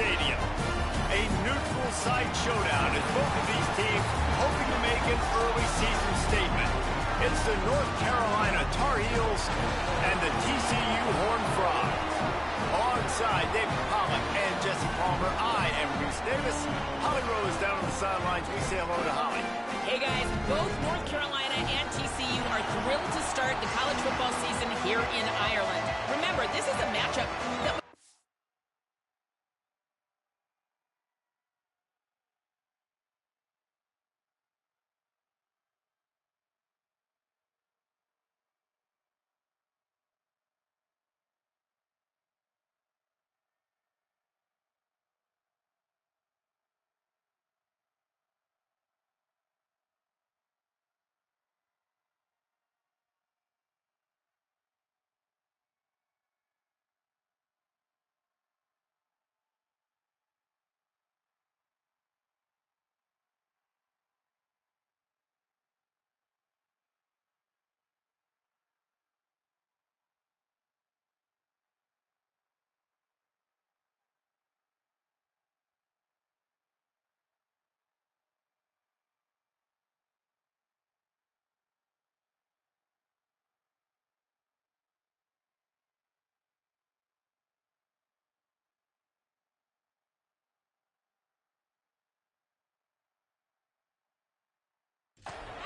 Stadium. A neutral site showdown as both of these teams hoping to make an early season statement. It's the North Carolina Tar Heels and the TCU Horned Frogs. Alongside David Pollack and Jesse Palmer, I am Reese Davis. Holly Rose down on the sidelines. We say hello to Holly. Hey guys, both North Carolina and TCU are thrilled to start the college football season here in Ireland. Remember, this is a matchup that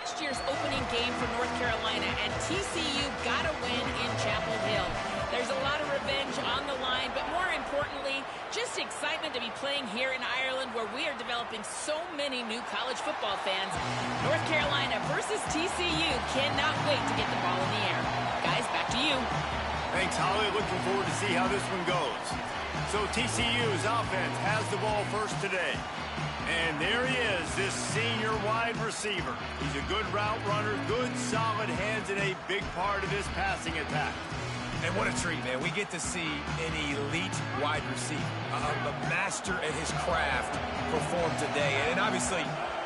last year's opening game for North Carolina, and TCU got a win in Chapel Hill. There's a lot of revenge on the line, but more importantly, just excitement to be playing here in Ireland, where we are developing so many new college football fans. North Carolina versus TCU. Cannot wait to get the ball in the air. Guys, back to you. Thanks, Holly. Looking forward to see how this one goes. So TCU's offense has the ball first today. And there he is, this senior wide receiver. He's a good route runner, good solid hands, and a big part of this passing attack. And what a treat, man. We get to see an elite wide receiver, a master at his craft perform today. And obviously,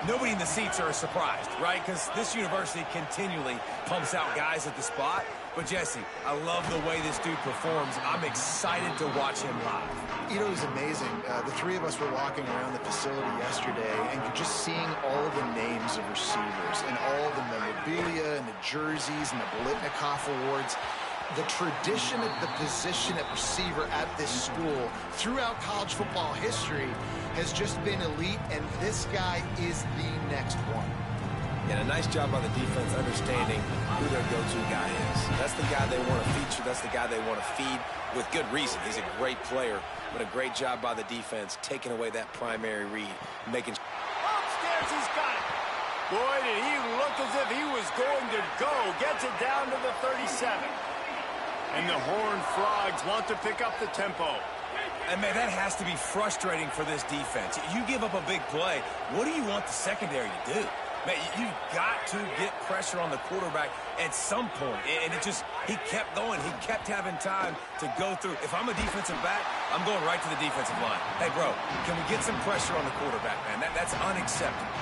nobody in the seats are surprised, right? Because this university continually pumps out guys at the spot. But, Jesse, I love the way this dude performs. I'm excited to watch him live. You know, it was amazing. The three of us were walking around the facility yesterday, and you're just seeing all the names of receivers and all the memorabilia and the jerseys and the Bolitnikoff awards. The tradition of the position at receiver at this school throughout college football history has just been elite, and this guy is the next one. And a nice job by the defense understanding who their go-to guy is. That's the guy they want to feature. That's the guy they want to feed with good reason. He's a great player, but a great job by the defense taking away that primary read, making Upstairs, he's got it. Boy, did he look as if he was going to go. Gets it down to the 37. And the Horned Frogs want to pick up the tempo. And, man, that has to be frustrating for this defense. You give up a big play. What do you want the secondary to do? Man, you've got to get pressure on the quarterback at some point. And it just, he kept going. He kept having time to go through. If I'm a defensive back, I'm going right to the defensive line. Hey, bro, can we get some pressure on the quarterback, man? That's unacceptable.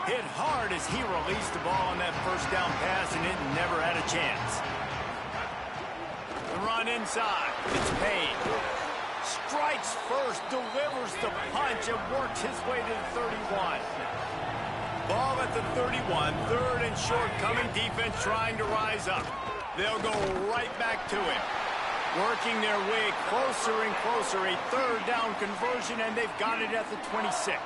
Hit hard as he released the ball on that first down pass, and it never had a chance. The run inside. It's Payne. Strikes first, delivers the punch, and works his way to the 31. Ball at the 31, third and short coming, defense trying to rise up. They'll go right back to him. Working their way closer and closer, a third down conversion, and they've got it at the 26.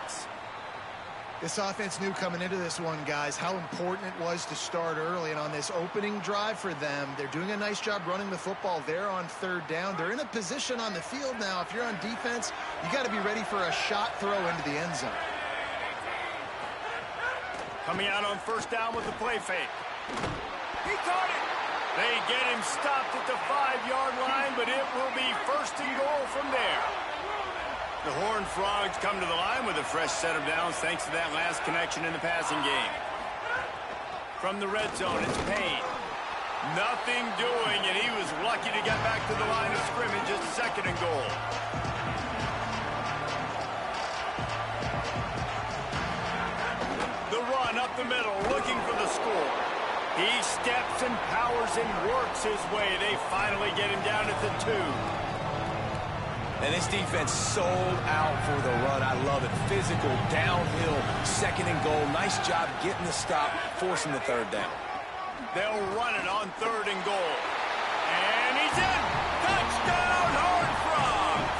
This offense knew coming into this one, guys, how important it was to start early. And on this opening drive for them, they're doing a nice job running the football there on third down. They're in a position on the field now. If you're on defense, you got to be ready for a shot throw into the end zone. Coming out on first down with the play fake. He caught it. They get him stopped at the 5-yard line, but it will be first and goal from there. The Horned Frogs come to the line with a fresh set of downs thanks to that last connection in the passing game. From the red zone, it's Payne. Nothing doing, and he was lucky to get back to the line of scrimmage at second and goal. The run up the middle, looking for the score. He steps and powers and works his way. They finally get him down at the 2. And this defense sold out for the run. I love it. Physical, downhill, second and goal. Nice job getting the stop, forcing the third down. They'll run it on third and goal. And he's in. Touchdown, Horned Frogs.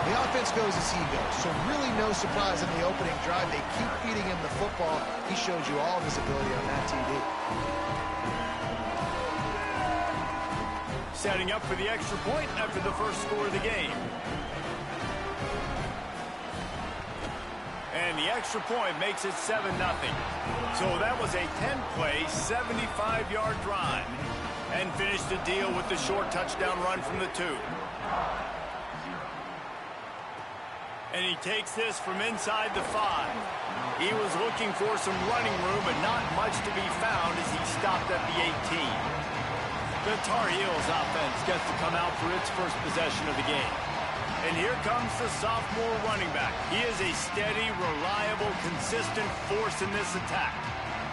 The offense goes as he goes, so really no surprise in the opening drive. They keep feeding him the football. He showed you all of his ability on that TD. Setting up for the extra point after the first score of the game. And the extra point makes it 7-0. So that was a 10-play, 75-yard drive. And finished the deal with the short touchdown run from the 2. And he takes this from inside the 5. He was looking for some running room, but not much to be found as he stopped at the 18. The Tar Heels offense gets to come out for its first possession of the game. And here comes the sophomore running back. He is a steady, reliable, consistent force in this attack.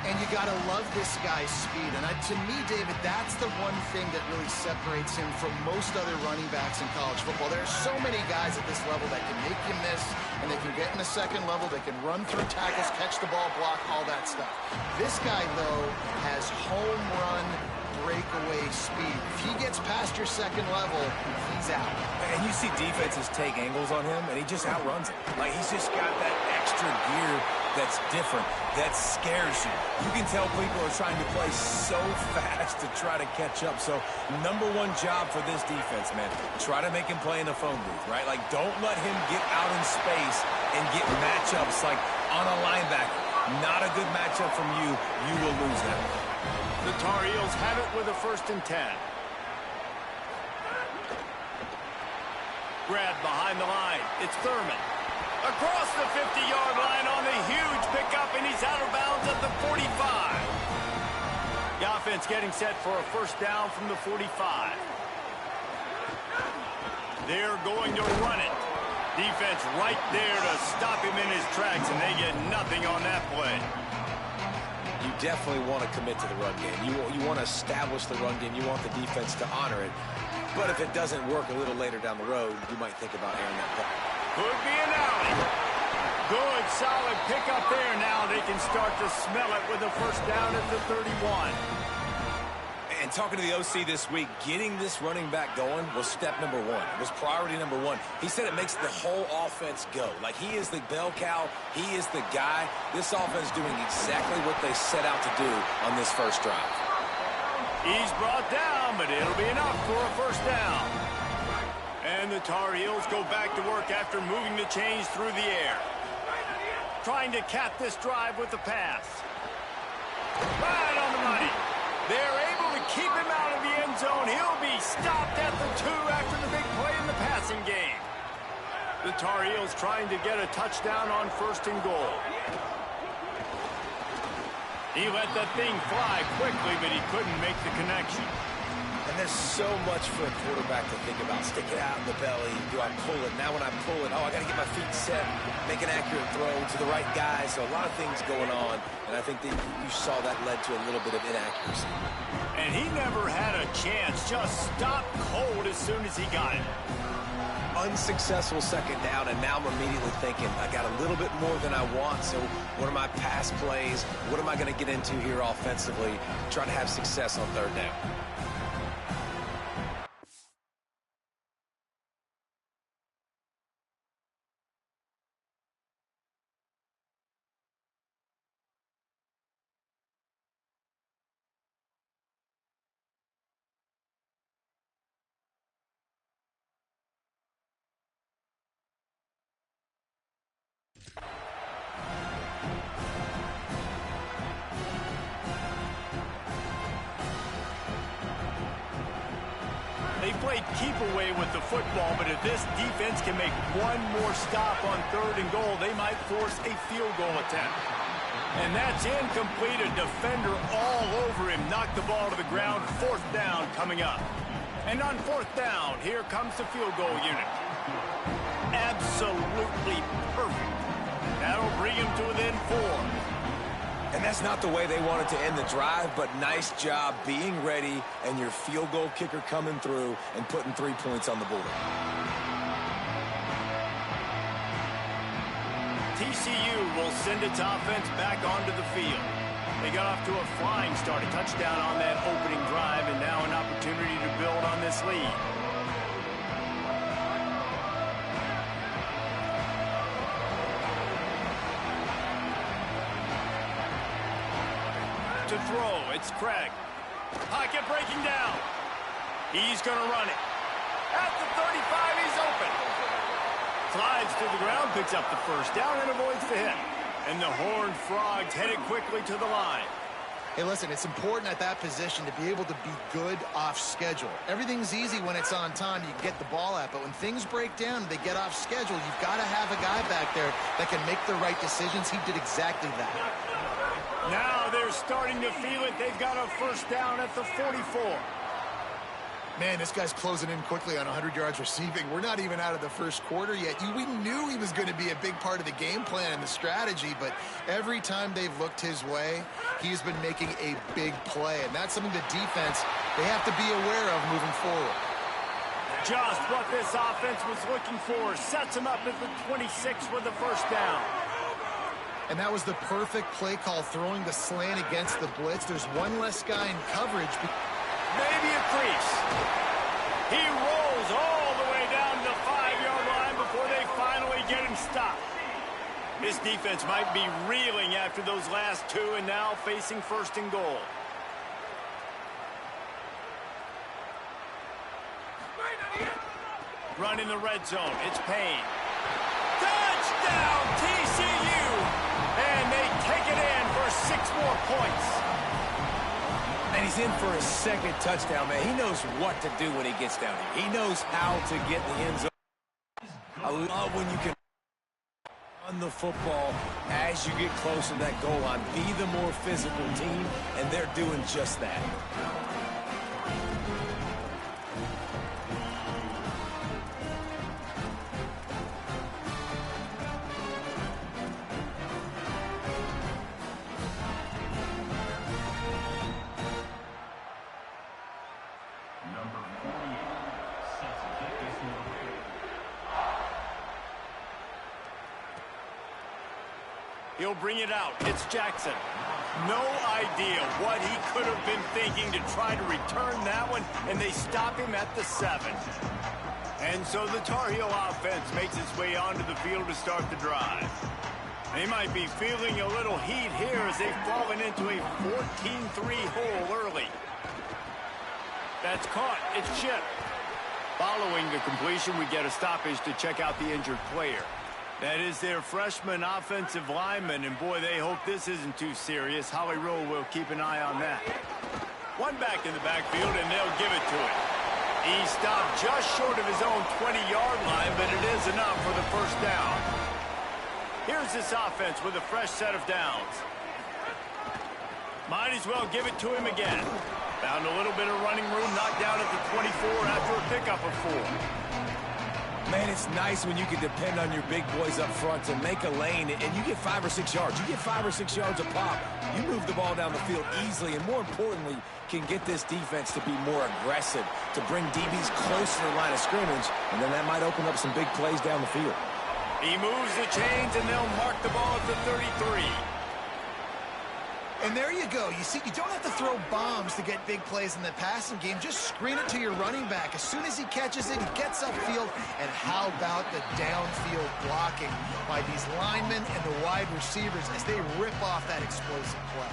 And you got to love this guy's speed. And to me, David, that's the one thing that really separates him from most other running backs in college football. There are so many guys at this level that can make you miss, and they can get in the second level. They can run through tackles, catch the ball, block, all that stuff. This guy, though, has home run breakaway speed. If he gets past your second level, he's out. And you see defenses take angles on him, and he just outruns it. Like, he's just got that extra gear that's different, that scares you. You can tell people are trying to play so fast to try to catch up. So, number one job for this defense, man, try to make him play in the phone booth, right? Like, don't let him get out in space and get matchups like on a linebacker. Not a good matchup from you. You will lose that. The Tar Heels have it with a 1st and 10. Grab behind the line. It's Thurman. Across the 50-yard line on a huge pickup, and he's out of bounds at the 45. The offense getting set for a 1st down from the 45. They're going to run it. Defense right there to stop him in his tracks, and they get nothing on that play. You definitely want to commit to the run game. You want to establish the run game. You want the defense to honor it. But if it doesn't work a little later down the road, you might think about airing that ball. Could be an alley. Good, solid pickup there. Now they can start to smell it with a 1st down at the 31. And talking to the OC this week, getting this running back going was step number 1. It was priority number 1. He said it makes the whole offense go. Like, he is the bell cow. He is the guy. This offense doing exactly what they set out to do on this first drive. He's brought down, but it'll be enough for a 1st down. And the Tar Heels go back to work after moving the chains through the air. Trying to cap this drive with the pass. Right on the money. They're able to keep him out of the end zone. He'll be stopped at the 2 after the big play in the passing game. The Tar Heels trying to get a touchdown on 1st and goal. He let that thing fly quickly, but he couldn't make the connection. And there's so much for a quarterback to think about. Stick it out in the belly. Do I pull it? Now when I pull it, I got to get my feet set, make an accurate throw to the right guy. So a lot of things going on. And I think that you saw that led to a little bit of inaccuracy. And he never had a chance. Just stopped cold as soon as he got it. Unsuccessful 2nd down, and now I'm immediately thinking, I got a little bit more than I want, so what are my pass plays? What am I going to get into here offensively? Try to have success on 3rd down. They played keep away with the football, but if this defense can make one more stop on 3rd and goal, they might force a field goal attempt. And that's incomplete. A defender all over him. Knocked the ball to the ground. 4th down coming up. And on 4th down, here comes the field goal unit. Absolutely perfect. That'll bring him to within 4. And that's not the way they wanted to end the drive, but nice job being ready and your field goal kicker coming through and putting 3 points on the board. TCU will send its offense back onto the field. They got off to a flying start, a touchdown on that opening drive, and now an opportunity to build on this lead. To throw, it's Craig. Pocket breaking down. He's going to run it. At the 35, he's open. Slides to the ground, picks up the first down, and avoids the hit. And the Horned Frogs headed quickly to the line. Hey, listen, it's important at that position to be able to be good off schedule. Everything's easy when it's on time. You can get the ball out. But when things break down, they get off schedule, you've got to have a guy back there that can make the right decisions. He did exactly that. Now they're starting to feel it. They've got a first down at the 44. Man, this guy's closing in quickly on 100 yards receiving. We're not even out of the first quarter yet. We knew he was going to be a big part of the game plan and the strategy, but every time they've looked his way, he's been making a big play, and that's something the defense, they have to be aware of moving forward. Just what this offense was looking for. Sets him up at the 26 with the first down. And that was the perfect play call, throwing the slant against the blitz. There's one less guy in coverage. Maybe a crease. He rolls all the way down to the 5-yard line before they finally get him stopped. This defense might be reeling after those last two and now facing first and goal. Run in the red zone. It's Payne. Touchdown, TCU! And they take it in for 6 more points. And he's in for a second touchdown, man. He knows what to do when he gets down here. He knows how to get in the end zone. I love when you can run the football as you get closer to that goal line. Be the more physical team, and they're doing just that. He'll bring it out. It's Jackson. No idea what he could have been thinking to try to return that one, and they stop him at the 7. And so the Tar Heel offense makes its way onto the field to start the drive. They might be feeling a little heat here as they've fallen into a 14-3 hole early. That's caught. It's Chip. Following the completion, we get a stoppage to check out the injured player. That is their freshman offensive lineman, and boy, they hope this isn't too serious. Holly Rowe will keep an eye on that. One back in the backfield, and they'll give it to him. He stopped just short of his own 20-yard line, but it is enough for the first down. Here's this offense with a fresh set of downs. Might as well give it to him again. Found a little bit of running room, knocked down at the 24 after a pickup of 4. Man, it's nice when you can depend on your big boys up front to make a lane, and you get 5 or 6 yards. You get 5 or 6 yards a pop. You move the ball down the field easily, and more importantly, can get this defense to be more aggressive, to bring DBs closer to the line of scrimmage, and then that might open up some big plays down the field. He moves the chains, and they'll mark the ball at the 33. And there you go. You see, you don't have to throw bombs to get big plays in the passing game. Just screen it to your running back. As soon as he catches it, he gets upfield. And how about the downfield blocking by these linemen and the wide receivers as they rip off that explosive play?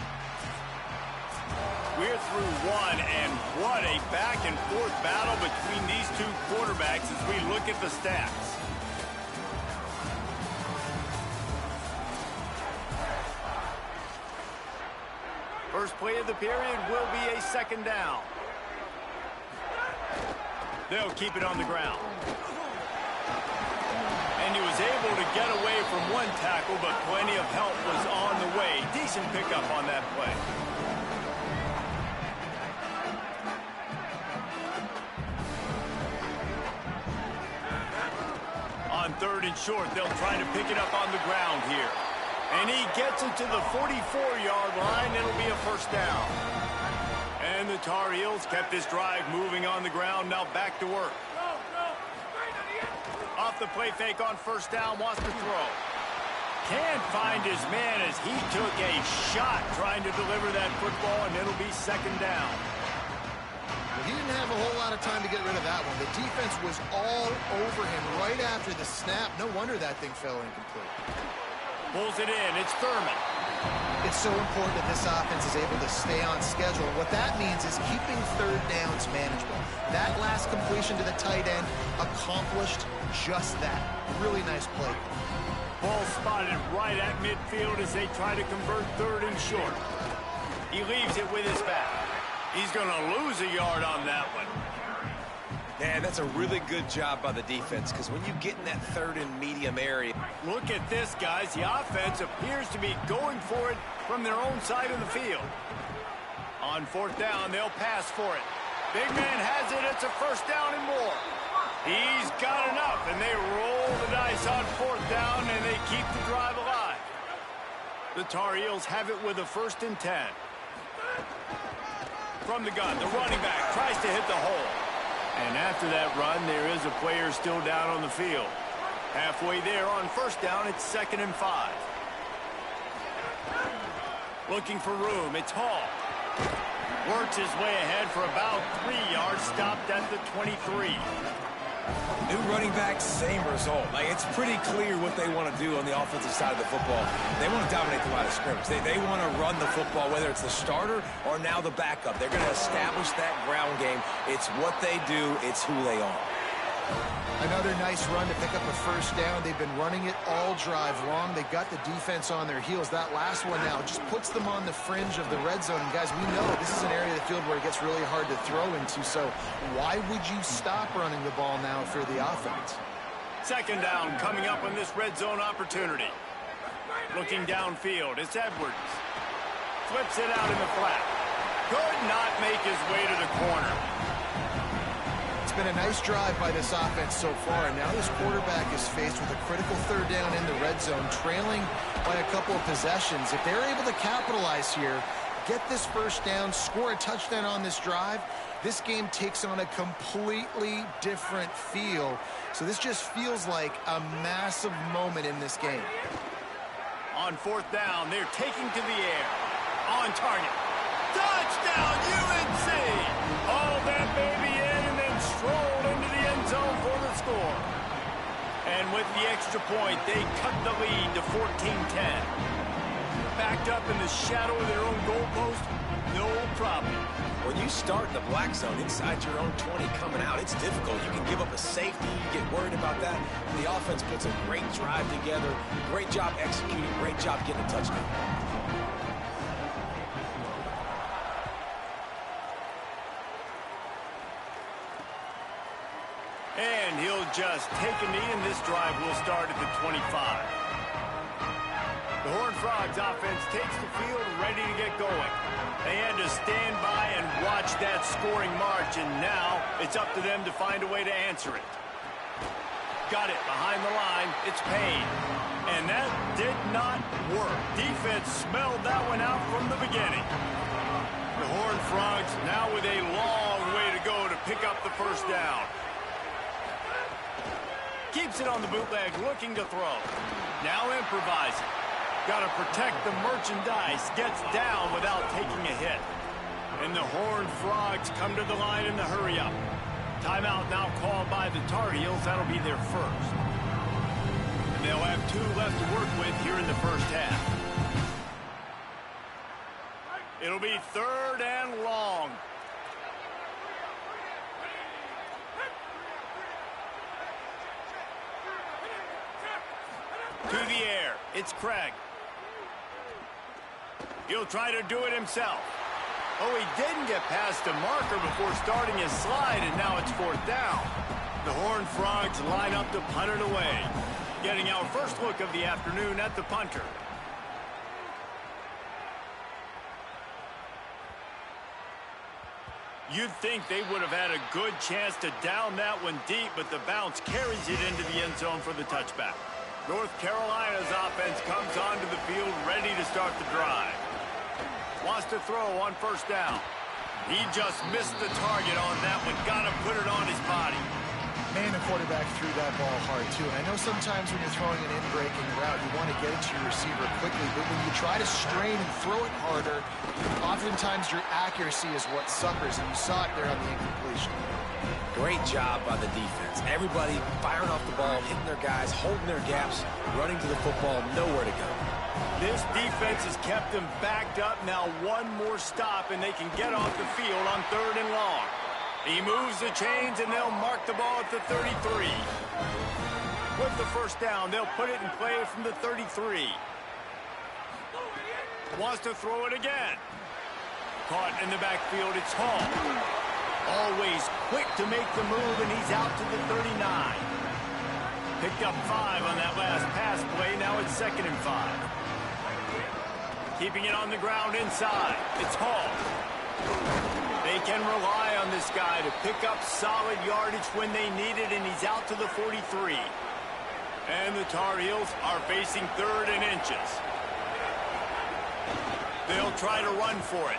We're through one, and what a back-and-forth battle between these two quarterbacks as we look at the stats. First play of the period will be a second down. They'll keep it on the ground. And he was able to get away from one tackle, but plenty of help was on the way. Decent pickup on that play. On 3rd and short, they'll try to pick it up on the ground here. And he gets it to the 44-yard line. It'll be a first down. And the Tar Heels kept this drive moving on the ground. Now back to work. Off the play fake on first down. Wants to throw. Can't find his man as he took a shot trying to deliver that football, and it'll be second down. Well, he didn't have a whole lot of time to get rid of that one. The defense was all over him right after the snap. No wonder that thing fell incomplete. Pulls it in. It's Thurman. It's so important that this offense is able to stay on schedule. What that means is keeping third downs manageable. That last completion to the tight end accomplished just that. Really nice play. Ball spotted right at midfield as they try to convert third and short. He leaves it with his back. He's going to lose a yard on that one. Man, that's a really good job by the defense, because when you get in that third and medium area. Look at this, guys. The offense appears to be going for it from their own side of the field. On fourth down, they'll pass for it. Big man has it. It's a first down and more. He's got enough, and they roll the dice on fourth down, and they keep the drive alive. The Tar Heels have it with a 1st and 10. From the gun, the running back tries to hit the hole. And after that run, there is a player still down on the field. Halfway there on first down, it's 2nd and 5. Looking for room, it's Hall. Works his way ahead for about 3 yards, stopped at the 23. New running back, same result. Like, it's pretty clear what they want to do on the offensive side of the football. They want to dominate the line of scrimmage. They want to run the football, whether it's the starter or now the backup. They're going to establish that ground game. It's what they do. It's who they are. Another nice run to pick up a first down. They've been running it all drive long. They got the defense on their heels. That last one now just puts them on the fringe of the red zone. And guys, we know this is an area of the field where it gets really hard to throw into. So why would you stop running the ball now for the offense? Second down coming up on this red zone opportunity. Looking downfield, it's Edwards. Flips it out in the flat. Could not make his way to the corner. It's been a nice drive by this offense so far, and now this quarterback is faced with a critical third down in the red zone, trailing by a couple of possessions. If they're able to capitalize here, get this first down, score a touchdown on this drive, this game takes on a completely different feel. So this just feels like a massive moment in this game. On fourth down, they're taking to the air. On target. Touchdown, UNC! All that baby in and then strolled into the end zone for the score. And with the extra point, they cut the lead to 14-10. Backed up in the shadow of their own goalpost, no problem. When you start in the black zone inside your own 20 coming out, it's difficult. You can give up a safety. You get worried about that. The offense puts a great drive together. Great job executing. Great job getting a touchdown. And he'll just take a knee, and this drive will start at the 25. The Horned Frogs offense takes the field ready to get going. They had to stand by and watch that scoring march, and now it's up to them to find a way to answer it. Got it behind the line. It's Payne. And that did not work. Defense smelled that one out from the beginning. The Horned Frogs now with a long way to go to pick up the first down. Keeps it on the bootleg, looking to throw. Now improvising. Got to protect the merchandise. Gets down without taking a hit. And the Horned Frogs come to the line in the hurry-up. Timeout now called by the Tar Heels. That'll be their first. And they'll have 2 left to work with here in the first half. It'll be 3rd and long. To the air. It's Craig. He'll try to do it himself. Oh, he didn't get past the marker before starting his slide, and now it's 4th down. The Horned Frogs line up to punt it away. Getting our first look of the afternoon at the punter. You'd think they would have had a good chance to down that one deep, but the bounce carries it into the end zone for the touchback. North Carolina's offense comes onto the field ready to start the drive. Wants to throw on first down. He just missed the target on that one. Got to put it on his body. Man, the quarterback threw that ball hard, too. And I know sometimes when you're throwing an in-breaking route, you want to get it to your receiver quickly, but when you try to strain and throw it harder, oftentimes your accuracy is what suffers, and you saw it there on the incompletion. Great job by the defense. Everybody firing off the ball, hitting their guys, holding their gaps, running to the football, nowhere to go. This defense has kept them backed up. Now one more stop, and they can get off the field on 3rd and long. He moves the chains, and they'll mark the ball at the 33. With the first down, they'll put it in play from the 33. Wants to throw it again. Caught in the backfield, it's Hall. Always quick to make the move, and he's out to the 39. Picked up 5 on that last pass play. Now it's 2nd and 5. Keeping it on the ground inside. It's Hall. They can rely on this guy to pick up solid yardage when they need it, and he's out to the 43. And the Tar Heels are facing 3rd and inches. They'll try to run for it.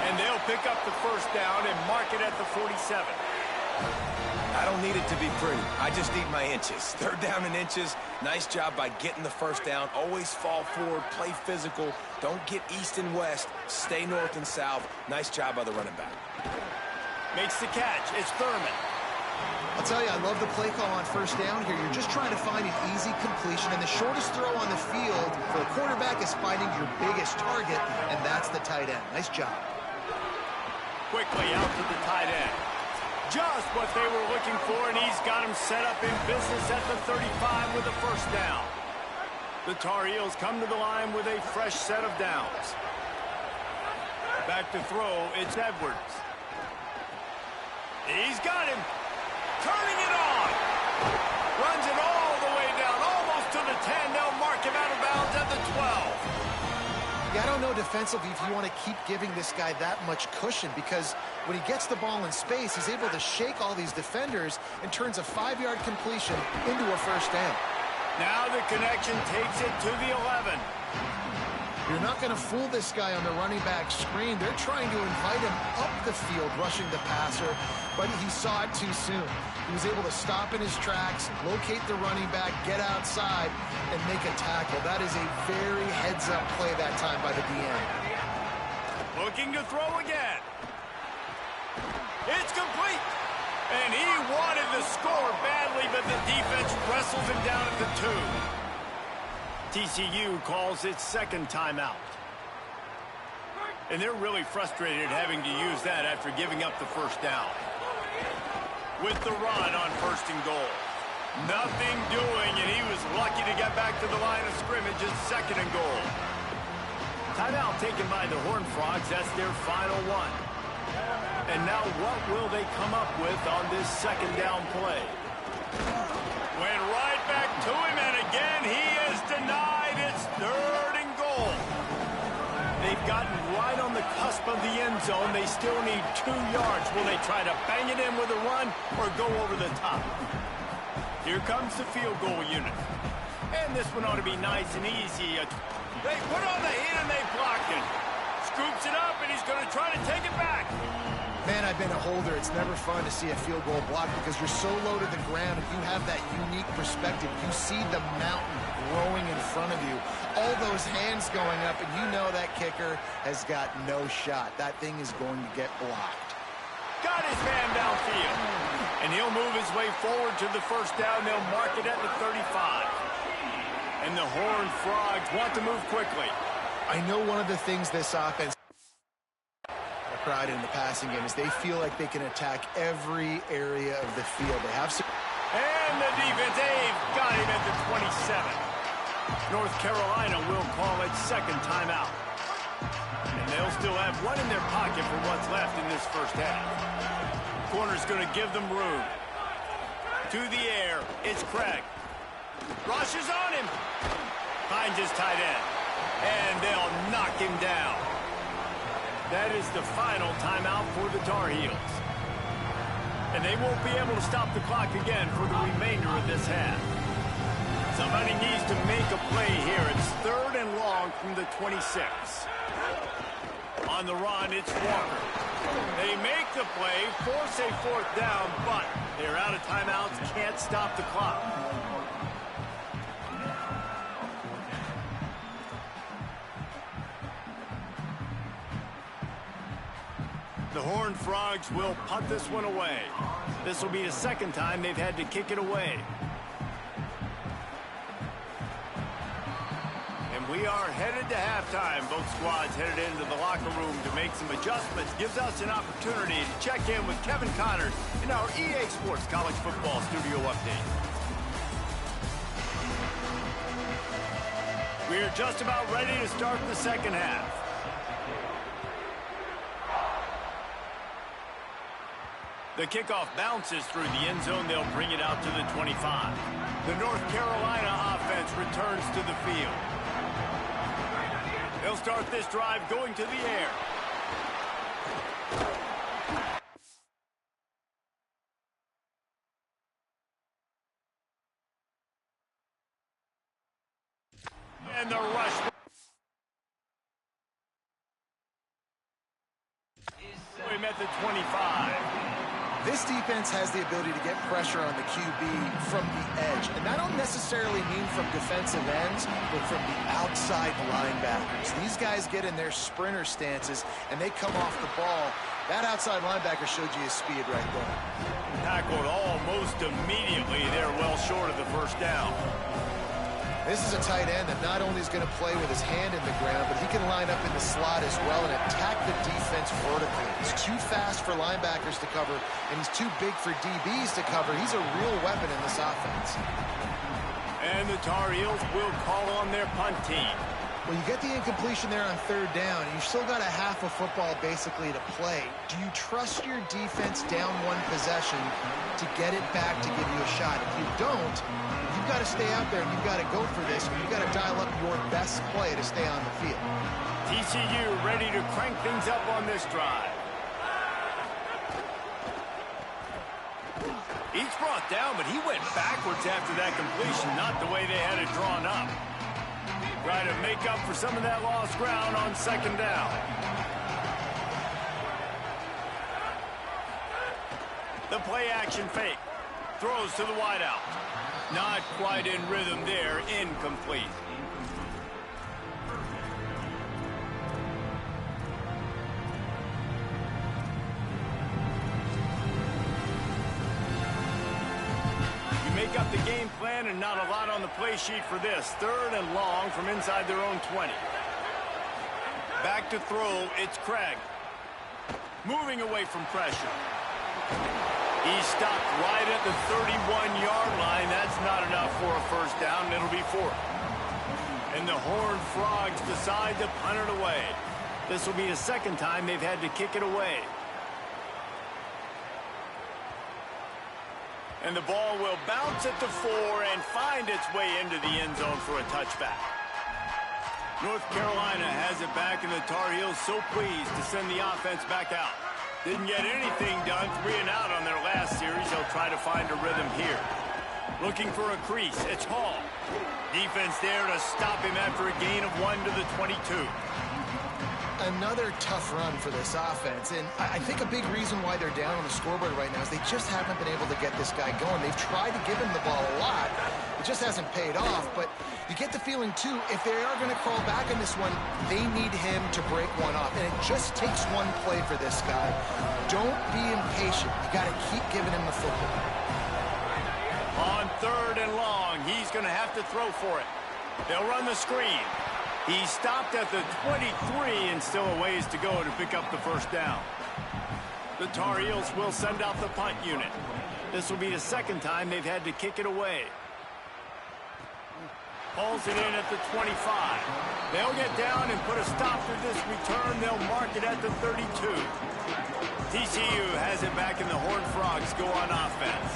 And they'll pick up the first down and mark it at the 47. I don't need it to be pretty. I just need my inches. 3rd down and inches. Nice job by getting the first down. Always fall forward, play physical. Don't get east and west. Stay north and south. Nice job by the running back. Makes the catch. It's Thurman. I'll tell you, I love the play call on first down here. You're just trying to find an easy completion, and the shortest throw on the field for a quarterback is finding your biggest target, and that's the tight end. Nice job. Quickly out to the tight end. Just what they were looking for, and he's got him set up in business at the 35 with a first down. The Tar Heels come to the line with a fresh set of downs. Back to throw, it's Edwards. He's got him. Turning it on. Runs it all the way down, almost to the 10. They'll mark him out of bounds at the 12. Yeah, I don't know defensively if you want to keep giving this guy that much cushion, because when he gets the ball in space, he's able to shake all these defenders and turns a 5-yard completion into a first down. Now the connection takes it to the 11. You're not going to fool this guy on the running back screen. They're trying to invite him up the field, rushing the passer, but he saw it too soon. He was able to stop in his tracks, locate the running back, get outside, and make a tackle. That is a very heads-up play that time by the DN. Looking to throw again. It's complete. And he wanted the score badly, but the defense wrestles him down at the 2. TCU calls its 2nd timeout. And they're really frustrated having to use that after giving up the first down. With the run on 1st and goal. Nothing doing, and he was lucky to get back to the line of scrimmage at 2nd and goal. Timeout taken by the Horned Frogs. That's their final one. And now what will they come up with on this 2nd down play? Went right back to him, and again he is denied. It's 3rd and goal. They've gotten right on the cusp of the end zone. They still need 2 yards. Will they try to bang it in with a run or go over the top? Here comes the field goal unit. And this one ought to be nice and easy. They put on the heat and they blocked it. Scoops it up, and he's going to try to take it back. Man, I've been a holder. It's never fun to see a field goal block because you're so low to the ground. If you have that unique perspective, you see the mountain growing in front of you. All those hands going up, and you know that kicker has got no shot. That thing is going to get blocked. Got his man downfield. And he'll move his way forward to the first down. They'll mark it at the 35. And the Horned Frogs want to move quickly. I know one of the things this offense pride in the passing game is they feel like they can attack every area of the field. They have some... And the defense, they've got him at the 27. North Carolina will call it 2nd timeout. And they'll still have one in their pocket for what's left in this first half. Corner's going to give them room. To the air, it's Craig. Rushes on him. Finds his tight end. And they'll knock him down. That is the final timeout for the Tar Heels. And they won't be able to stop the clock again for the remainder of this half. Somebody needs to make a play here. It's 3rd and long from the 26. On the run, it's Walker. They make the play, force a 4th down, but they're out of timeouts, can't stop the clock. The Horned Frogs will punt this one away. This will be the second time they've had to kick it away. And we are headed to halftime. Both squads headed into the locker room to make some adjustments. Gives us an opportunity to check in with Kevin Connors in our EA Sports College Football Studio Update. We're just about ready to start the second half. The kickoff bounces through the end zone. They'll bring it out to the 25. The North Carolina offense returns to the field. They'll start this drive going to the air. And the rush. We met the 25. This defense has the ability to get pressure on the QB from the edge. And I don't necessarily mean from defensive ends, but from the outside linebackers. These guys get in their sprinter stances, and they come off the ball. That outside linebacker showed you his speed right there. Tackled almost immediately. They're well short of the first down. This is a tight end that not only is going to play with his hand in the ground, but he can line up in the slot as well and attack the defense vertically. He's too fast for linebackers to cover, and he's too big for DBs to cover. He's a real weapon in this offense. And the Tar Heels will call on their punt team. Well, you get the incompletion there on third down, and you've still got a half of football basically to play. Do you trust your defense down one possession to get it back to give you a shot? If you don't, you've got to stay out there and you've got to go for this. You've got to dial up your best play to stay on the field. TCU ready to crank things up on this drive. Each brought down, but he went backwards after that completion, not the way they had it drawn up. Try to make up for some of that lost ground on second down. The play action fake. Throws to the wideout. Not quite in rhythm there. Incomplete. Make up the game plan and not a lot on the play sheet for this. Third and long from inside their own 20. Back to throw, it's Craig. Moving away from pressure. He stopped right at the 31-yard line. That's not enough for a first down. It'll be fourth. And the Horned Frogs decide to punt it away. This will be the second time they've had to kick it away. And the ball will bounce at the 4 and find its way into the end zone for a touchback. North Carolina has it back, and the Tar Heels so pleased to send the offense back out. Didn't get anything done, 3 and out on their last series. They'll try to find a rhythm here. Looking for a crease, it's Hall. Defense there to stop him after a gain of 1 to the 22. Another tough run for this offense, and I think a big reason why they're down on the scoreboard right now is they just haven't been able to get this guy going. They've tried to give him the ball a lot. It just hasn't paid off, but you get the feeling, too, if they are going to crawl back in this one, they need him to break one off, and it just takes one play for this guy. Don't be impatient. You got to keep giving him the football. On third and long, he's going to have to throw for it. They'll run the screen. He stopped at the 23 and still a ways to go to pick up the first down. The Tar Heels will send out the punt unit. This will be the second time they've had to kick it away. Pulls it in at the 25. They'll get down and put a stop to this return. They'll mark it at the 32. TCU has it back, and the Horned Frogs go on offense.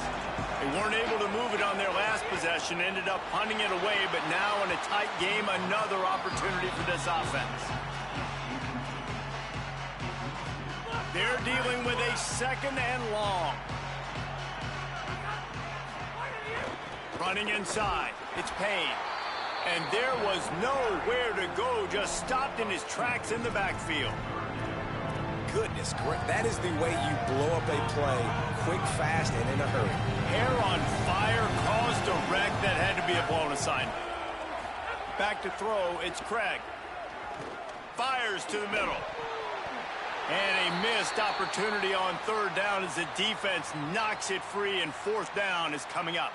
They weren't able to move it on their last possession, ended up punting it away, but now in a tight game, another opportunity for this offense. They're dealing with a second and long. Running inside, it's Payne. And there was nowhere to go, just stopped in his tracks in the backfield. Goodness, that is the way you blow up a play, quick, fast, and in a hurry. Hair on fire caused a wreck that had to be a blown assignment. Back to throw, it's Craig. Fires to the middle. And a missed opportunity on third down as the defense knocks it free, and fourth down is coming up.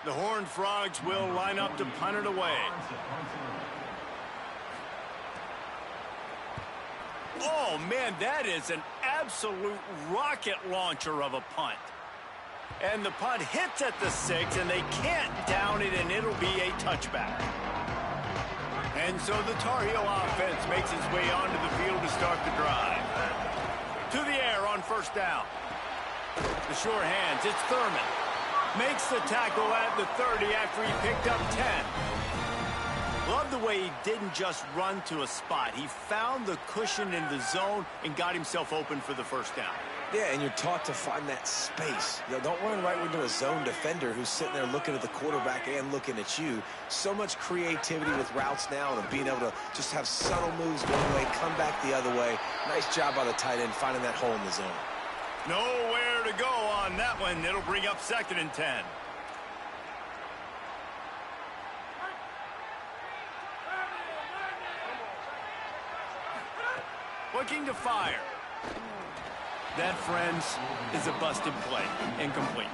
The Horned Frogs will line up to punt it away. Oh, man, that is an absolute rocket launcher of a punt. And the punt hits at the 6, and they can't down it, and it'll be a touchback. And so the Tar Heel offense makes its way onto the field to start the drive. To the air on first down. The sure hands, it's Thurman. Makes the tackle at the 30 after he picked up 10. Love the way he didn't just run to a spot. He found the cushion in the zone and got himself open for the first down. Yeah, and you're taught to find that space. You know, don't run right into a zone defender who's sitting there looking at the quarterback and looking at you. So much creativity with routes now and being able to just have subtle moves one way, come back the other way. Nice job by the tight end finding that hole in the zone. Nowhere to go on that one. It'll bring up 2nd and 10. Looking to fire. That, friends, is a busted play. Incomplete.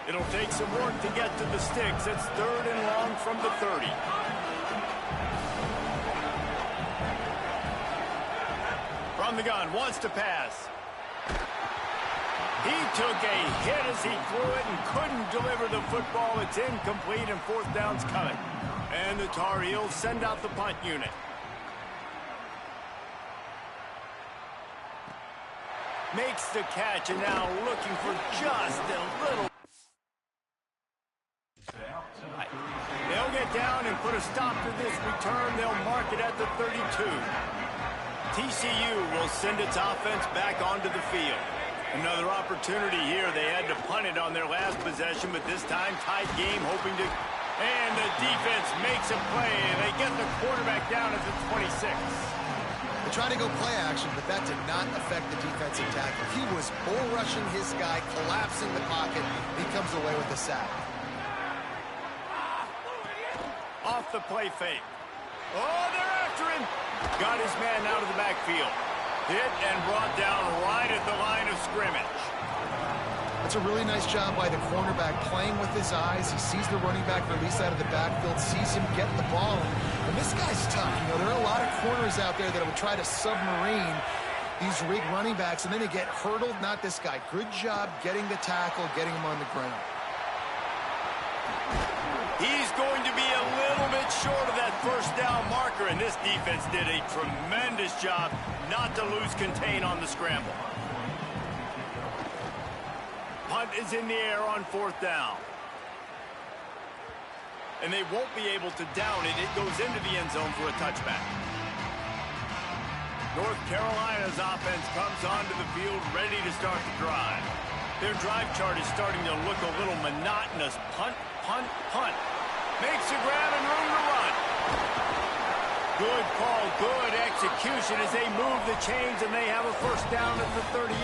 It'll take some work to get to the sticks. It's 3rd and long from the 30. From the gun, wants to pass. He took a hit as he threw it and couldn't deliver the football. It's incomplete, and fourth down's coming. And the Tar Heels send out the punt unit. Makes the catch, and now looking for just a little. They'll get down and put a stop to this return. They'll mark it at the 32. TCU will send its offense back onto the field. Another opportunity here. They had to punt it on their last possession, but this time tight game, hoping to. And the defense makes a play, and they get the quarterback down at the 26. They tried to go play action, but that did not affect the defensive tackle. He was bull rushing his guy, collapsing the pocket. He comes away with the sack. Off the play fake. Oh, they're after him. Got his man out of the backfield. Hit and brought down right at the line of scrimmage. That's a really nice job by the cornerback, playing with his eyes. He sees the running back release out of the backfield, sees him get the ball. And this guy's tough. You know, there are a lot of corners out there that will try to submarine these rig running backs, and then they get hurdled. Not this guy. Good job getting the tackle, getting him on the ground. He's going to be a little bit short of that first down marker, and this defense did a tremendous job not to lose contain on the scramble. Punt is in the air on fourth down. And they won't be able to down it. It goes into the end zone for a touchback. North Carolina's offense comes onto the field ready to start the drive. Their drive chart is starting to look a little monotonous. Punt, punt, punt. Makes a grab and room to run. Good call, good execution as they move the chains, and they have a first down at the 38.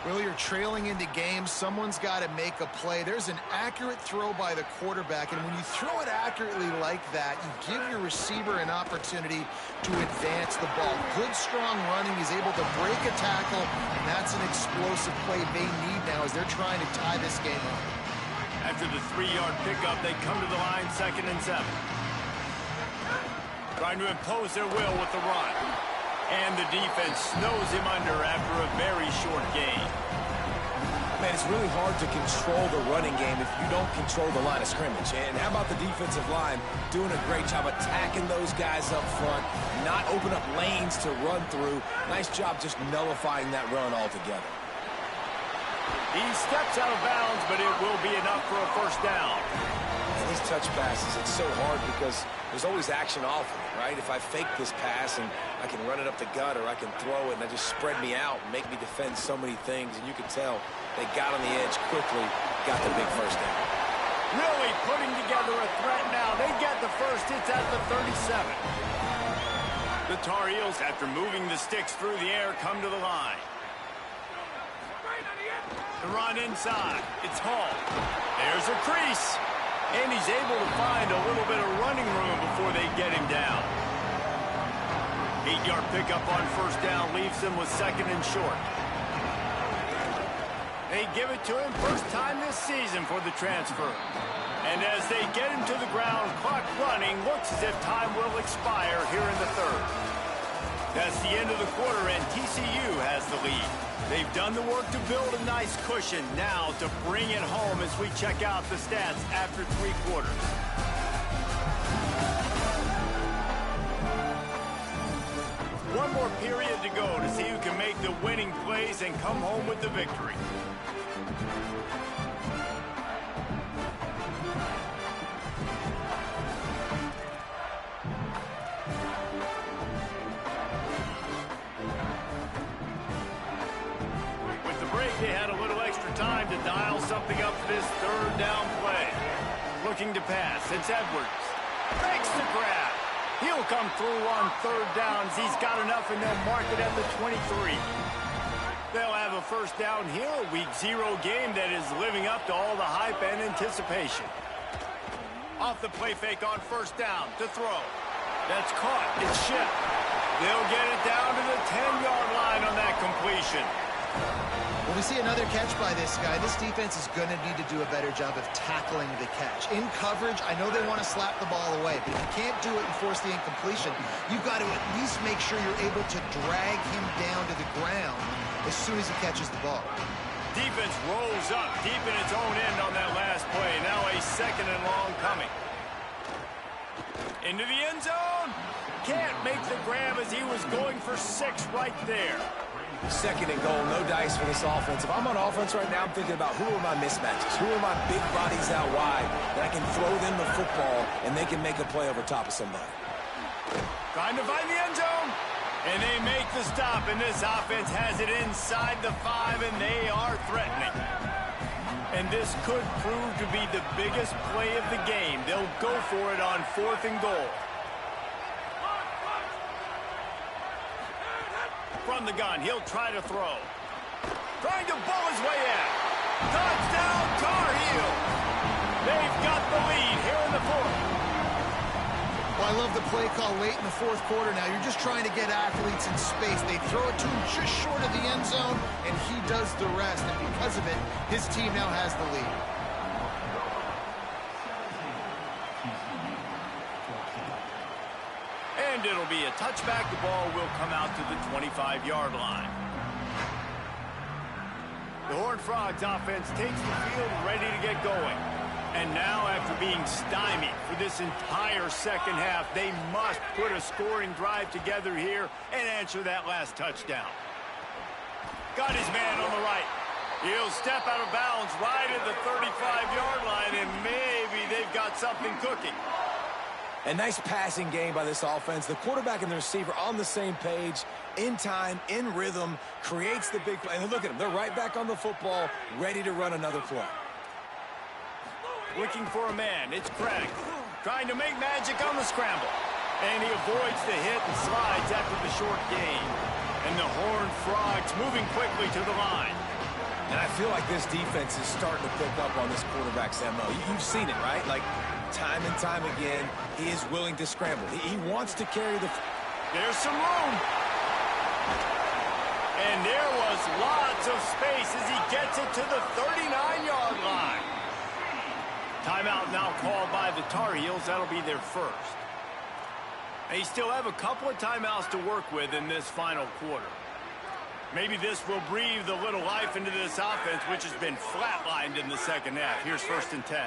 Well, you're trailing into games. Someone's got to make a play. There's an accurate throw by the quarterback, and when you throw it accurately like that, you give your receiver an opportunity to advance the ball. Good, strong running. He's able to break a tackle, and that's an explosive play they need now as they're trying to tie this game up. After the 3-yard pickup, they come to the line 2nd and 7. Trying to impose their will with the run. And the defense snows him under after a very short gain. Man, it's really hard to control the running game if you don't control the line of scrimmage. And how about the defensive line doing a great job attacking those guys up front, not open up lanes to run through. Nice job just nullifying that run altogether. He steps out of bounds, but it will be enough for a first down. And these touch passes, it's so hard because there's always action off of it, right? If I fake this pass and I can run it up the gut or I can throw it and they just spread me out and make me defend so many things, and you can tell they got on the edge quickly, got the big first down. Really putting together a threat now. They get the first. It's at the 37. The Tar Heels, after moving the sticks through the air, come to the line. The run inside. It's Hall. There's a crease. And he's able to find a little bit of running room before they get him down. 8-yard pickup on first down leaves him with second and short. They give it to him first time this season for the transfer. And as they get him to the ground, clock running, looks as if time will expire here in the third. That's the end of the quarter, and TCU has the lead. They've done the work to build a nice cushion. Now to bring it home as we check out the stats after 3 quarters. One more period to go to see who can make the winning plays and come home with the victory. They had a little extra time to dial something up for this third down play. Looking to pass. It's Edwards. Makes the grab. He'll come through on third downs. He's got enough, and they'll mark it at the 23. They'll have a first down here, a Week 0 game that is living up to all the hype and anticipation. Off the play fake on first down to throw. That's caught. It's shipped. They'll get it down to the 10-yard line on that completion. When we see another catch by this guy, this defense is going to need to do a better job of tackling the catch. In coverage, I know they want to slap the ball away, but if you can't do it and force the incompletion, you've got to at least make sure you're able to drag him down to the ground as soon as he catches the ball. Defense rolls up deep in its own end on that last play. Now a second and long coming. Into the end zone. Can't make the grab as he was going for 6 right there. Second and goal, no dice for this offense. If I'm on offense right now, I'm thinking about who are my mismatches? Who are my big bodies out wide that I can throw them the football and they can make a play over top of somebody? Trying to find the end zone. And they make the stop, and this offense has it inside the 5, and they are threatening. And this could prove to be the biggest play of the game. They'll go for it on 4th and goal. From the gun, he'll try to throw. Trying to bowl his way out. Touchdown, Tar Heel. They've got the lead here in the 4th. Well, I love the play call late in the 4th quarter now. You're just trying to get athletes in space. They throw it to him just short of the end zone, and he does the rest. And because of it, his team now has the lead. And it'll be a touchback. The ball will come out to the 25-yard line. The Horned Frogs offense takes the field ready to get going. And now, after being stymied for this entire second half, they must put a scoring drive together here and answer that last touchdown. Got his man on the right. He'll step out of bounds right at the 35-yard line, and maybe they've got something cooking. A nice passing game by this offense. The quarterback and the receiver on the same page, in time, in rhythm, creates the big play. And look at them. They're right back on the football, ready to run another play. Looking for a man. It's Craig. Trying to make magic on the scramble. And he avoids the hit and slides after the short gain. And the Horned Frogs moving quickly to the line. And I feel like this defense is starting to pick up on this quarterback's MO. You've seen it, right? Like, time and time again, he is willing to scramble. He wants to carry the... There's some room. And there was lots of space as he gets it to the 39-yard line. Timeout now called by the Tar Heels. That'll be their first. They still have a couple of timeouts to work with in this final quarter. Maybe this will breathe a little life into this offense, which has been flatlined in the second half. Here's 1st and 10.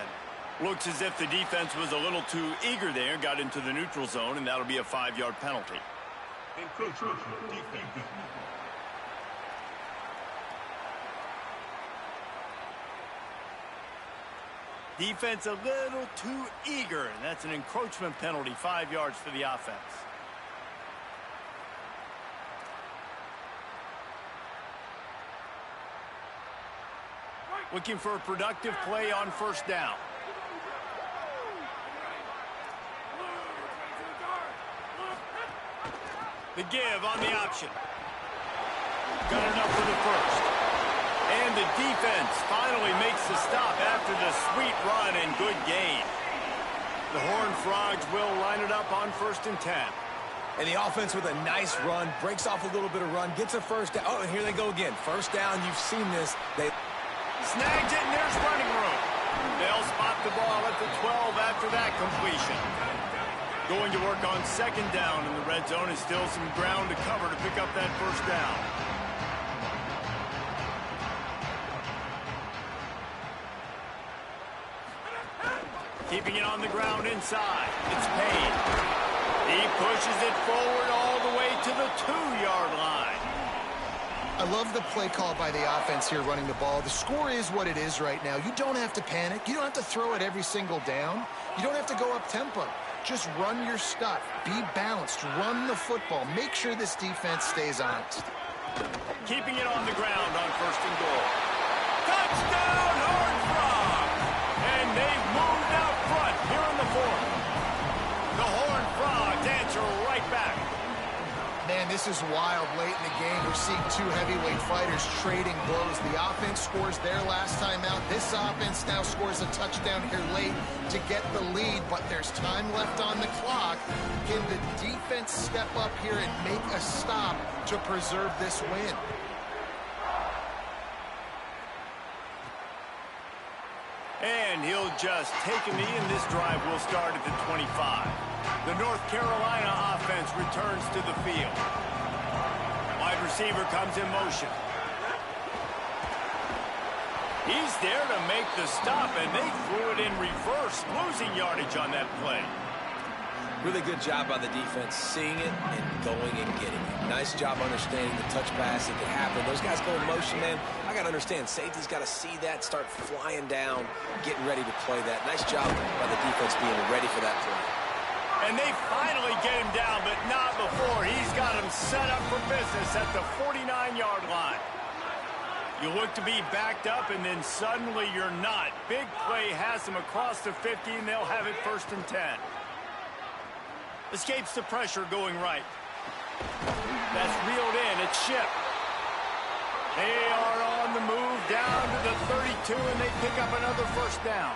Looks as if the defense was a little too eager there, got into the neutral zone, and that'll be a 5-yard penalty. Defense a little too eager, and that's an encroachment penalty, 5 yards for the offense. Looking for a productive play on first down. The give on the option. Got enough for the first. And And the defense finally makes the stop after the sweet run and good gain. The Horned Frogs will line it up on 1st and 10. And the offense with a nice run, breaks off a little bit of run, gets a first down. Oh, and here they go again. First down, you've seen this. They snagged it, and there's running room. They'll spot the ball at the 12 after that completion. Going to work on 2nd down, and the red zone is still some ground to cover to pick up that first down. Keeping it on the ground inside. It's Payne. He pushes it forward all the way to the 2-yard line. I love the play call by the offense here running the ball. The score is what it is right now. You don't have to panic. You don't have to throw it every single down. You don't have to go up tempo. Just run your stuff. Be balanced. Run the football. Make sure this defense stays honest. Keeping it on the ground on 1st and goal. Touchdown, Horned Frogs! And they've moved out front here in the 4th. The Horned Frogs answer right back. Man, this is wild late in the game. We're seeing two heavyweight fighters trading blows. The offense scores their last time out. This offense now scores a touchdown here late to get the lead, but there's time left on the clock. Can the defense step up here and make a stop to preserve this win? And he'll just take a knee, and this drive will start at the 25. The North Carolina offense returns to the field. Wide receiver comes in motion. He's there to make the stop, and they threw it in reverse, losing yardage on that play. really good job by the defense seeing it and going and getting it. Nice job understanding the touch pass that could happen. Those guys go in motion, man. I got to understand, safety's got to see that, start flying down, getting ready to play that. Nice job by the defense being ready for that play. And they finally get him down, but not before. He's got him set up for business at the 49-yard line. You look to be backed up, and then suddenly you're not. Big play has them across the 50, and they'll have it 1st and 10. Escapes the pressure going right. That's reeled in. It's Ship. They are on the move down to the 32, and they pick up another 1st down.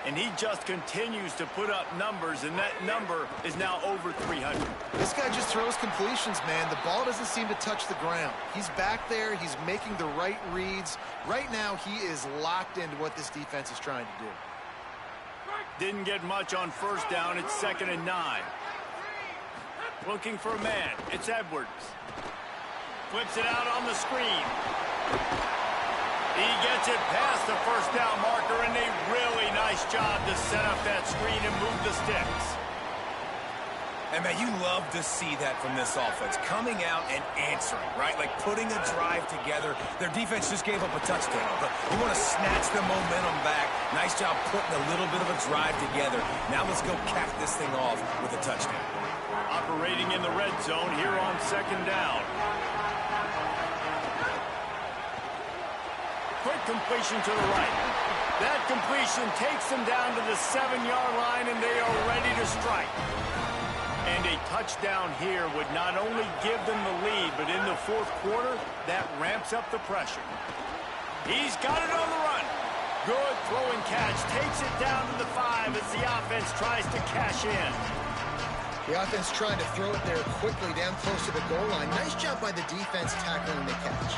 And he just continues to put up numbers, and that number is now over 300. This guy just throws completions, man. The ball doesn't seem to touch the ground. He's back there. He's making the right reads. Right now, he is locked into what this defense is trying to do. Didn't get much on 1st down. It's 2nd and 9. Looking for a man. It's Edwards. Flips it out on the screen. He gets it past the 1st down marker, and a really nice job to set up that screen and move the sticks. And, man, you love to see that from this offense. Coming out and answering, right? Like putting a drive together. Their defense just gave up a touchdown, but you want to snatch the momentum back. Nice job putting a little bit of a drive together. Now let's go cap this thing off with a touchdown. Operating in the red zone here on 2nd down. Quick completion to the right. That completion takes them down to the 7-yard line, and they are ready to strike. And a touchdown here would not only give them the lead, but in the 4th quarter, that ramps up the pressure. He's got it on the run. Good throw and catch. Takes it down to the 5 as the offense tries to cash in. The offense trying to throw it there quickly down close to the goal line. Nice job by the defense tackling the catch.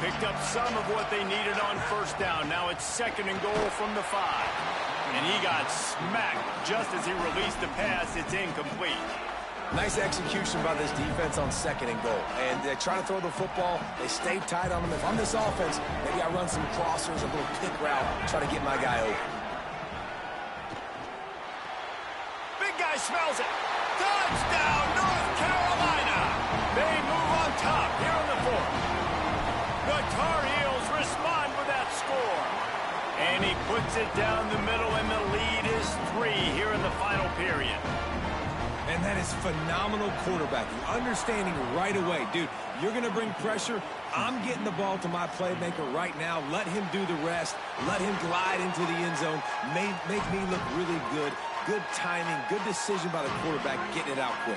Picked up some of what they needed on 1st down. Now it's 2nd and goal from the 5. And he got smacked just as he released the pass. It's incomplete. Nice execution by this defense on 2nd and goal. And they try to throw the football. They stay tight on them. If I'm this offense, maybe I run some crossers, a little pick route, try to get my guy open. Big guy smells it. Touchdown, North Carolina! They move on top here in the 4th. The Tar Heels respond with that score. And he puts it down the middle, and the lead is 3 here in the final period. And that is phenomenal quarterbacking. Understanding right away, dude, you're going to bring pressure. I'm getting the ball to my playmaker right now. Let him do the rest. Let him glide into the end zone. Make me look really good. Good timing, good decision by the quarterback, getting it out quick.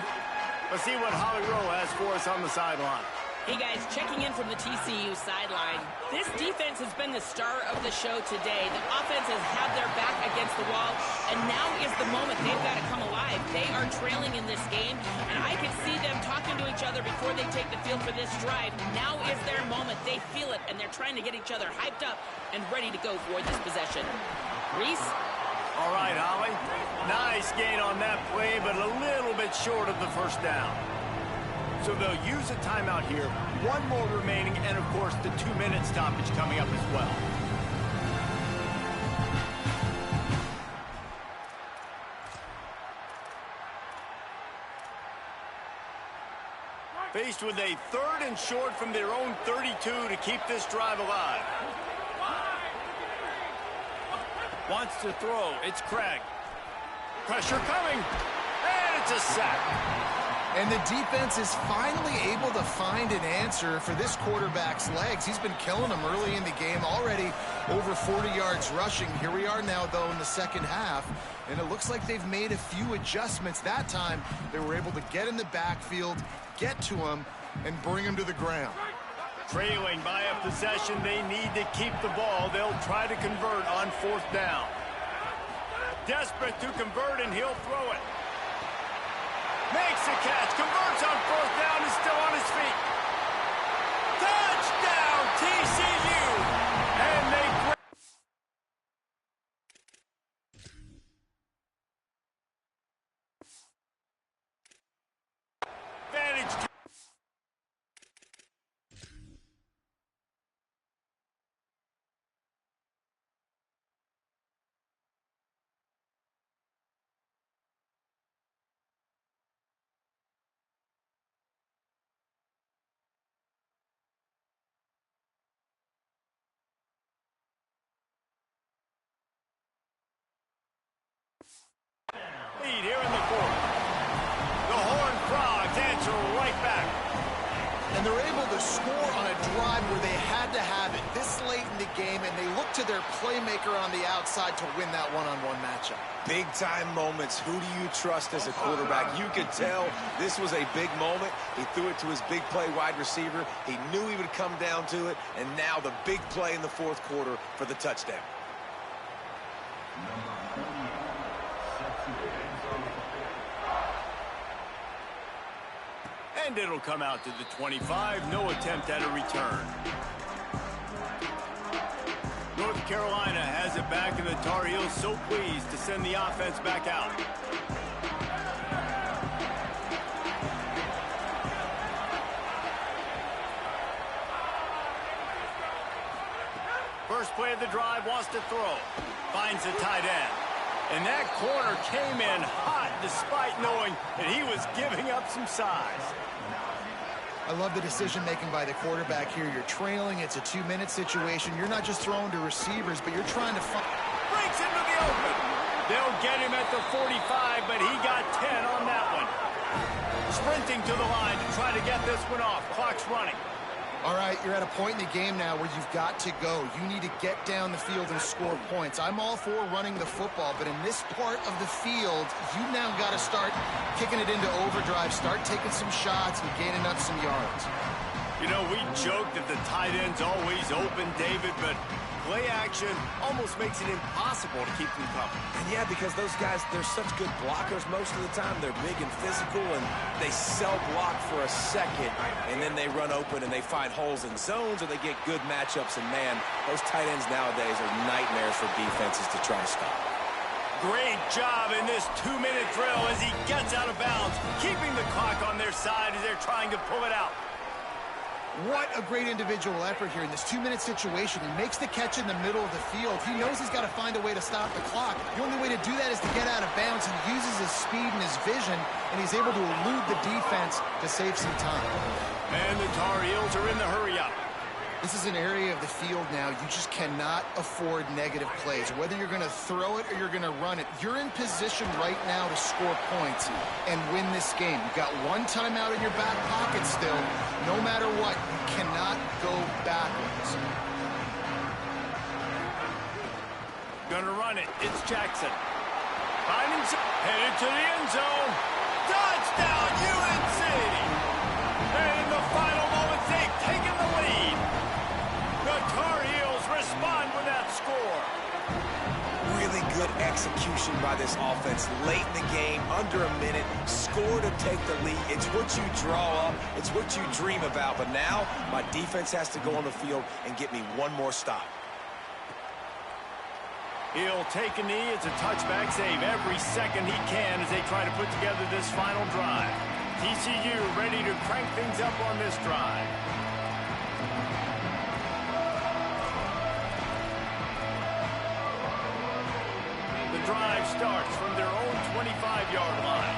Let's see what Holly Rowe has for us on the sideline. Hey guys, checking in from the TCU sideline. This defense has been the star of the show today. The offense has had their back against the wall, and now is the moment they've got to come alive. They are trailing in this game, and I can see them talking to each other before they take the field for this drive. Now is their moment. They feel it, and they're trying to get each other hyped up and ready to go for this possession. Reese? All right, Holly. Nice gain on that play, but a little bit short of the first down. So they'll use a timeout here. One more remaining, and of course the 2-minute stoppage coming up as well. Faced with a 3rd and short from their own 32 to keep this drive alive. Wants to throw. It's Craig. Pressure coming. And it's a sack. And the defense is finally able to find an answer for this quarterback's legs. He's been killing them early in the game, already over 40 yards rushing. Here we are now, though, in the second half, and it looks like they've made a few adjustments. That time, they were able to get in the backfield, get to him, and bring him to the ground. Trailing by a possession, they need to keep the ball. They'll try to convert on 4th down. Desperate to convert, and he'll throw it. Makes the catch, converts on 4th down, is still on his feet. Touchdown, TCU! And they advantage. Lead here in the 4th. The Horned Frogs answer right back. And they're able to score on a drive where they had to have it this late in the game, and they look to their playmaker on the outside to win that one-on-one matchup. Big-time moments. Who do you trust as a quarterback? You could tell this was a big moment. He threw it to his big play wide receiver. He knew he would come down to it, and now the big play in the 4th quarter for the touchdown. And it'll come out to the 25. No attempt at a return. North Carolina has it back, and the Tar Heels so pleased to send the offense back out. First play of the drive, wants to throw. Finds the tight end. And that corner came in hot despite knowing that he was giving up some size. I love the decision-making by the quarterback here. You're trailing. It's a 2-minute situation. You're not just throwing to receivers, but you're trying to find... Breaks into the open. They'll get him at the 45, but he got 10 on that one. Sprinting to the line to try to get this one off. Clock's running. All right, you're at a point in the game now where you've got to go. You need to get down the field and score points. I'm all for running the football, but in this part of the field, you now got to start kicking it into overdrive, start taking some shots and gaining up some yards. You know, we joke that the tight end's always open, David, but play action almost makes it impossible to keep them coming. And yeah, because those guys, they're such good blockers most of the time. They're big and physical, and they sell block for a second, and then they run open and they find holes in zones, or they get good matchups. And man, those tight ends nowadays are nightmares for defenses to try to stop. Great job in this 2-minute drill as he gets out of bounds, keeping the clock on their side as they're trying to pull it out. What a great individual effort here in this 2-minute situation. He makes the catch in the middle of the field. He knows he's got to find a way to stop the clock. The only way to do that is to get out of bounds. He uses his speed and his vision, and he's able to elude the defense to save some time. And the Tar Heels are in the hurry-up. This is an area of the field now you just cannot afford negative plays. Whether you're going to throw it or you're going to run it, you're in position right now to score points and win this game. You've got one timeout in your back pocket still. No matter what, you cannot go backwards. Gonna run it. It's Jackson. Finding some, headed to the end zone. Touchdown, UNC! And in the final moments, good execution by this offense late in the game, under a minute, score to take the lead. It's what you draw up. It's what you dream about. But now my defense has to go on the field and get me one more stop. He'll take a knee. It's a touchback save every second he can as they try to put together this final drive. TCU ready to crank things up on this drive. The drive starts from their own 25-yard line.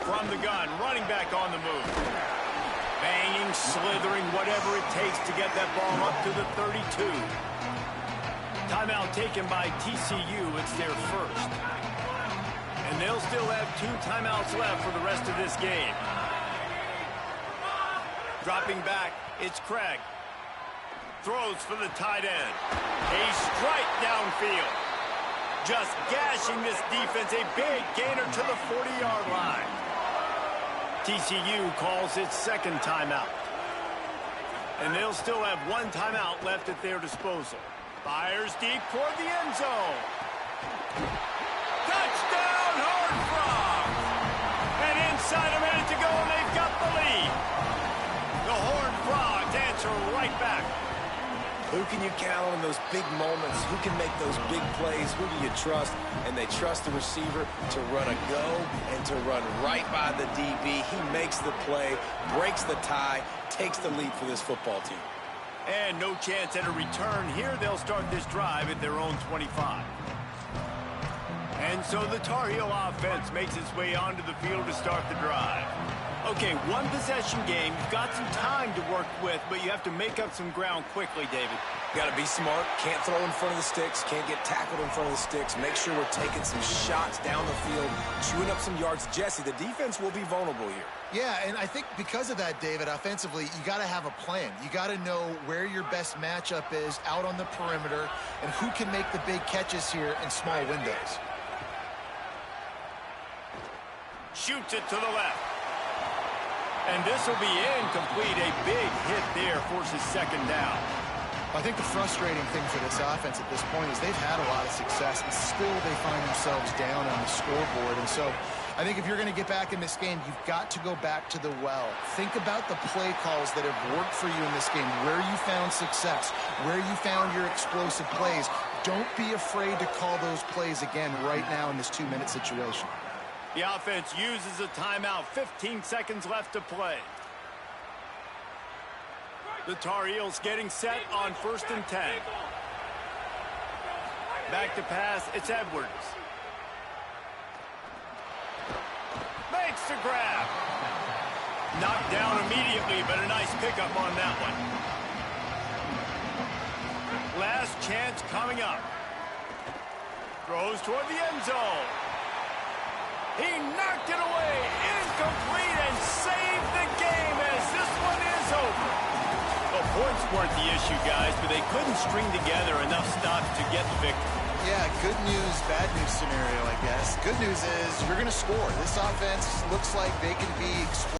From the gun, running back on the move. Banging, slithering, whatever it takes to get that ball up to the 32. Timeout taken by TCU. It's their first. And they'll still have 2 timeouts left for the rest of this game. Dropping back, it's Craig. Throws for the tight end. A strike downfield. Just gashing this defense. A big gainer to the 40-yard line. TCU calls its second timeout. And they'll still have 1 timeout left at their disposal. Fires deep toward the end zone. Touchdown, Horned Frogs! And inside a minute to go, and they've got the lead. The Horned Frogs answer right back. Who can you count on in those big moments? Who can make those big plays? Who do you trust? And they trust the receiver to run a go and to run right by the DB. He makes the play, breaks the tie, takes the lead for this football team. And no chance at a return here. They'll start this drive at their own 25. And so the Tar Heel offense makes its way onto the field to start the drive. Okay, 1 possession game. You've got some time to work with, but you have to make up some ground quickly, David. Got to be smart. Can't throw in front of the sticks. Can't get tackled in front of the sticks. Make sure we're taking some shots down the field, chewing up some yards. Jesse, the defense will be vulnerable here. Yeah, and I think because of that, David, offensively, you got to have a plan. You got to know where your best matchup is out on the perimeter and who can make the big catches here in small windows. Shoots it to the left. And this will be incomplete. A big hit there forces second down. I think the frustrating thing for this offense at this point is they've had a lot of success, and still they find themselves down on the scoreboard. And so I think if you're going to get back in this game, you've got to go back to the well. Think about the play calls that have worked for you in this game, where you found success, where you found your explosive plays. Don't be afraid to call those plays again right now in this 2-minute situation. The offense uses a timeout. 15 seconds left to play. The Tar Heels getting set on 1st and 10. Back to pass. It's Edwards. Makes the grab. Knocked down immediately, but a nice pickup on that one. Last chance coming up. Throws toward the end zone. He knocked it away, incomplete, and saved the game as this one is over. The points weren't the issue, guys, but they couldn't string together enough stops to get the victory. Yeah, good news, bad news scenario, I guess. Good news is you're going to score. This offense looks like they can be explosive.